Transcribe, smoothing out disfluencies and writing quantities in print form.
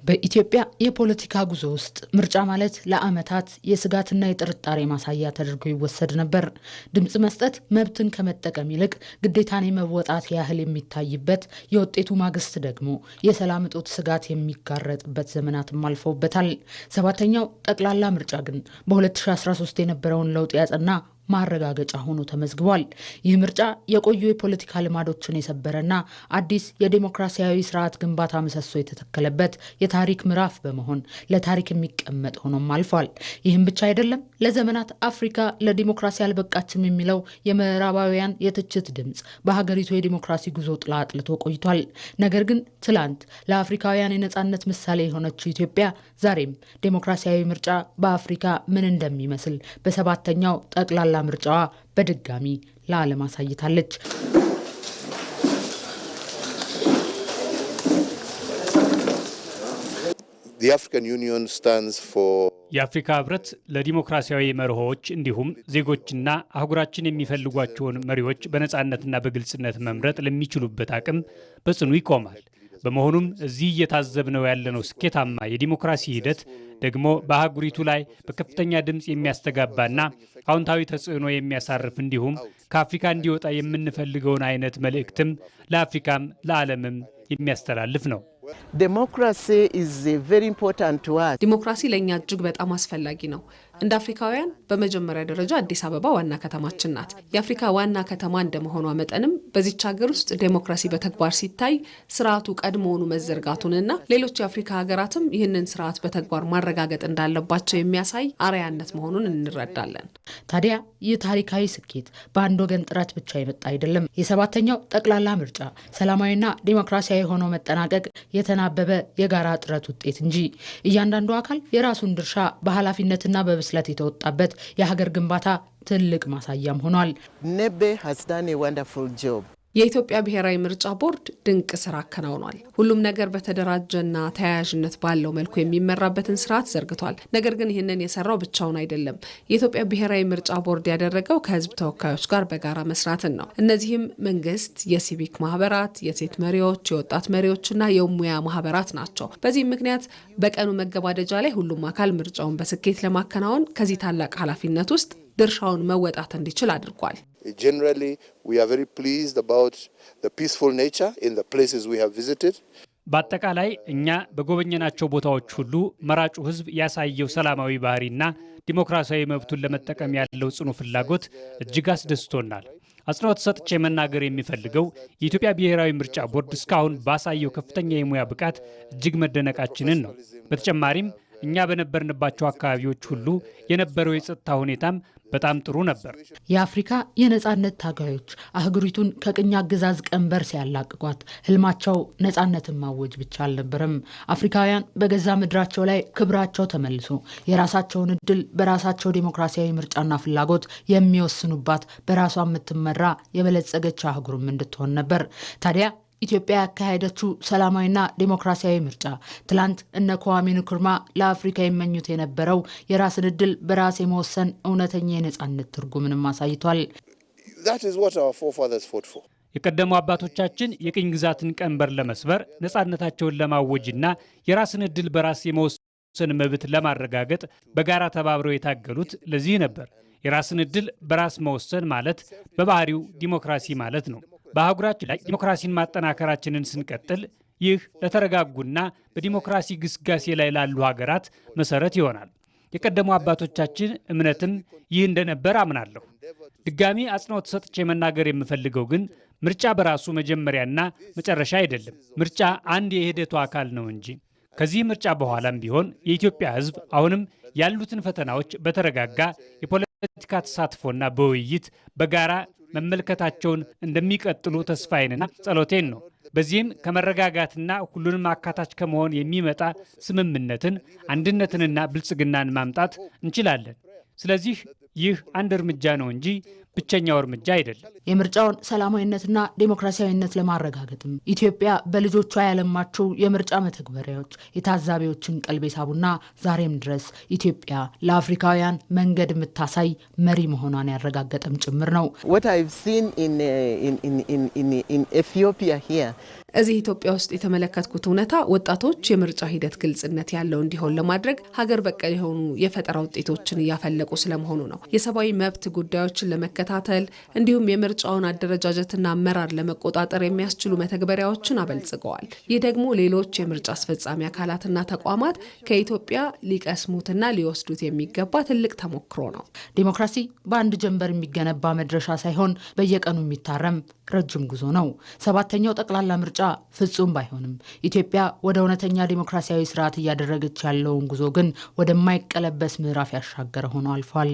በኢትዮጵያ የፖለቲካ ጉዞ ውስጥ ምርጫ ማለት ለዓመታት የስጋትና የጥርጣሬ ማሳያ ተደርጎ ይወሰድ ነበር። ድምጽ መስጠት መብትን ከመጠቀም ይልቅ ግዴታን የመወጣት ያህል የሚታይበት፣ የውጤቱ ማግስት ደግሞ የሰላም እጦት ስጋት የሚጋረጥበት ዘመናትም አልፈውበታል። ሰባተኛው ጠቅላላ ምርጫ ግን በ2013 የነበረውን ለውጥ ያጸና ማረጋገጫ ሆኖ ተመዝግቧል። ይህ ምርጫ የቆዩ የፖለቲካ ልማዶችን የሰበረና አዲስ የዲሞክራሲያዊ ስርዓት ግንባታ ምሰሶ የተተከለበት የታሪክ ምዕራፍ በመሆን ለታሪክ የሚቀመጥ ሆኖም አልፏል። ይህም ብቻ አይደለም። ለዘመናት አፍሪካ ለዲሞክራሲ አልበቃችም የሚለው የምዕራባውያን የትችት ድምፅ በሀገሪቱ የዲሞክራሲ ጉዞ ጥላ አጥልቶ ቆይቷል። ነገር ግን ትላንት ለአፍሪካውያን የነጻነት ምሳሌ የሆነችው ኢትዮጵያ ዛሬም ዲሞክራሲያዊ ምርጫ በአፍሪካ ምን እንደሚመስል በሰባተኛው ጠቅላላ ምርጫዋ በድጋሚ ለዓለም አሳይታለች። የአፍሪካ ህብረት ለዲሞክራሲያዊ መርሆዎች እንዲሁም ዜጎችና አህጉራችን የሚፈልጓቸውን መሪዎች በነጻነትና በግልጽነት መምረጥ ለሚችሉበት አቅም በጽኑ ይቆማል። በመሆኑም እዚህ እየታዘብነው ያለነው ስኬታማ የዲሞክራሲ ሂደት ደግሞ በአህጉሪቱ ላይ በከፍተኛ ድምፅ የሚያስተጋባና አዎንታዊ ተጽዕኖ የሚያሳርፍ እንዲሁም ከአፍሪካ እንዲወጣ የምንፈልገውን አይነት መልእክትም ለአፍሪካም ለዓለምም የሚያስተላልፍ ነው። ዲሞክራሲ ለእኛ እጅግ በጣም አስፈላጊ ነው። እንደ አፍሪካውያን በመጀመሪያ ደረጃ አዲስ አበባ ዋና ከተማችን ናት። የአፍሪካ ዋና ከተማ እንደመሆኗ መጠንም በዚች ሀገር ውስጥ ዴሞክራሲ በተግባር ሲታይ ስርዓቱ ቀድሞውኑ መዘርጋቱንና ሌሎች የአፍሪካ ሀገራትም ይህንን ስርዓት በተግባር ማረጋገጥ እንዳለባቸው የሚያሳይ አርአያነት መሆኑን እንረዳለን። ታዲያ ይህ ታሪካዊ ስኬት በአንድ ወገን ጥረት ብቻ የመጣ አይደለም። የሰባተኛው ጠቅላላ ምርጫ ሰላማዊና ዲሞክራሲያዊ ሆኖ መጠናቀቅ የተናበበ የጋራ ጥረት ውጤት እንጂ እያንዳንዱ አካል የራሱን ድርሻ በኃላፊነትና በብስለት የተወጣበት የሀገር ግንባታ ትልቅ ማሳያም ሆኗል። የኢትዮጵያ ብሔራዊ ምርጫ ቦርድ ድንቅ ስራ አከናውኗል። ሁሉም ነገር በተደራጀና ተያያዥነት ባለው መልኩ የሚመራበትን ስርዓት ዘርግቷል። ነገር ግን ይህንን የሰራው ብቻውን አይደለም። የኢትዮጵያ ብሔራዊ ምርጫ ቦርድ ያደረገው ከህዝብ ተወካዮች ጋር በጋራ መስራትን ነው። እነዚህም መንግስት፣ የሲቪክ ማህበራት፣ የሴት መሪዎች፣ የወጣት መሪዎችና የሙያ ማህበራት ናቸው። በዚህም ምክንያት በቀኑ መገባደጃ ላይ ሁሉም አካል ምርጫውን በስኬት ለማከናወን ከዚህ ታላቅ ኃላፊነት ውስጥ ድርሻውን መወጣት እንዲችል አድርጓል። Generally, we are very pleased about the peaceful nature in the places we have visited. በአጠቃላይ እኛ በጎበኘናቸው ቦታዎች ሁሉ መራጩ ህዝብ ያሳየው ሰላማዊ ባህሪና ዲሞክራሲያዊ መብቱን ለመጠቀም ያለው ጽኑ ፍላጎት እጅግ አስደስቶናል። አጽንኦት ሰጥቼ መናገር የሚፈልገው የኢትዮጵያ ብሔራዊ ምርጫ ቦርድ እስካሁን ባሳየው ከፍተኛ የሙያ ብቃት እጅግ መደነቃችንን ነው። በተጨማሪም እኛ በነበርንባቸው አካባቢዎች ሁሉ የነበረው የጸጥታ ሁኔታም በጣም ጥሩ ነበር። የአፍሪካ የነጻነት ታጋዮች አህጉሪቱን ከቅኝ አገዛዝ ቀንበር ሲያላቅቋት ህልማቸው ነጻነትን ማወጅ ብቻ አልነበረም። አፍሪካውያን በገዛ ምድራቸው ላይ ክብራቸው ተመልሶ የራሳቸውን እድል በራሳቸው ዲሞክራሲያዊ ምርጫና ፍላጎት የሚወስኑባት በራሷ የምትመራ የበለጸገች አህጉርም እንድትሆን ነበር። ታዲያ ኢትዮጵያ ያካሄደችው ሰላማዊና ዲሞክራሲያዊ ምርጫ ትላንት እነ kwame nkrumah ለአፍሪካ ይመኙት የነበረው የራስን እድል በራስ የመወሰን እውነተኛ የነጻነት ትርጉምንም አሳይቷል። የቀደሙ አባቶቻችን የቅኝ ግዛትን ቀንበር ለመስበር ነጻነታቸውን ለማወጅና የራስን እድል በራስ የመወሰን መብት ለማረጋገጥ በጋራ ተባብረው የታገሉት ለዚህ ነበር። የራስን እድል በራስ መወሰን ማለት በባህሪው ዲሞክራሲ ማለት ነው። በአህጉራችን ላይ ዲሞክራሲን ማጠናከራችንን ስንቀጥል ይህ ለተረጋጉና በዲሞክራሲ ግስጋሴ ላይ ላሉ ሀገራት መሰረት ይሆናል። የቀደሙ አባቶቻችን እምነትም ይህ እንደነበር አምናለሁ። ድጋሚ አጽንኦት ሰጥቼ መናገር የምፈልገው ግን ምርጫ በራሱ መጀመሪያና መጨረሻ አይደለም። ምርጫ አንድ የሂደቱ አካል ነው እንጂ። ከዚህ ምርጫ በኋላም ቢሆን የኢትዮጵያ ሕዝብ አሁንም ያሉትን ፈተናዎች በተረጋጋ የፖለቲካ ተሳትፎና በውይይት በጋራ መመልከታቸውን እንደሚቀጥሉ ተስፋዬንና ጸሎቴን ነው። በዚህም ከመረጋጋትና ሁሉንም አካታች ከመሆን የሚመጣ ስምምነትን፣ አንድነትንና ብልጽግናን ማምጣት እንችላለን። ስለዚህ ይህ አንድ እርምጃ ነው እንጂ ብቸኛው እርምጃ አይደለም። የምርጫውን ሰላማዊነትና ዴሞክራሲያዊነት ለማረጋገጥም ኢትዮጵያ በልጆቿ ያለማቸው የምርጫ መተግበሪያዎች የታዛቢዎችን ቀልብ የሳቡና ዛሬም ድረስ ኢትዮጵያ ለአፍሪካውያን መንገድ የምታሳይ መሪ መሆኗን ያረጋገጠም ጭምር ነው። እዚህ ኢትዮጵያ ውስጥ የተመለከትኩት እውነታ ወጣቶች የምርጫ ሂደት ግልጽነት ያለው እንዲሆን ለማድረግ ሀገር በቀል የሆኑ የፈጠራ ውጤቶችን እያፈለቁ ስለመሆኑ ነው። የሰብአዊ መብት ጉዳዮችን ለመከታተል እንዲሁም የምርጫውን አደረጃጀትና አመራር ለመቆጣጠር የሚያስችሉ መተግበሪያዎችን አበልጽገዋል። ይህ ደግሞ ሌሎች የምርጫ አስፈጻሚ አካላትና ተቋማት ከኢትዮጵያ ሊቀስሙትና ሊወስዱት የሚገባ ትልቅ ተሞክሮ ነው። ዲሞክራሲ በአንድ ጀንበር የሚገነባ መድረሻ ሳይሆን በየቀኑ የሚታረም ረጅም ጉዞ ነው። 7ኛው ጠቅላላ ምርጫ ፍጹም ባይሆንም ኢትዮጵያ ወደ እውነተኛ ዲሞክራሲያዊ ስርዓት እያደረገች ያለውን ጉዞ ግን ወደማይቀለበስ ምዕራፍ ያሻገረ ሆኖ አልፏል።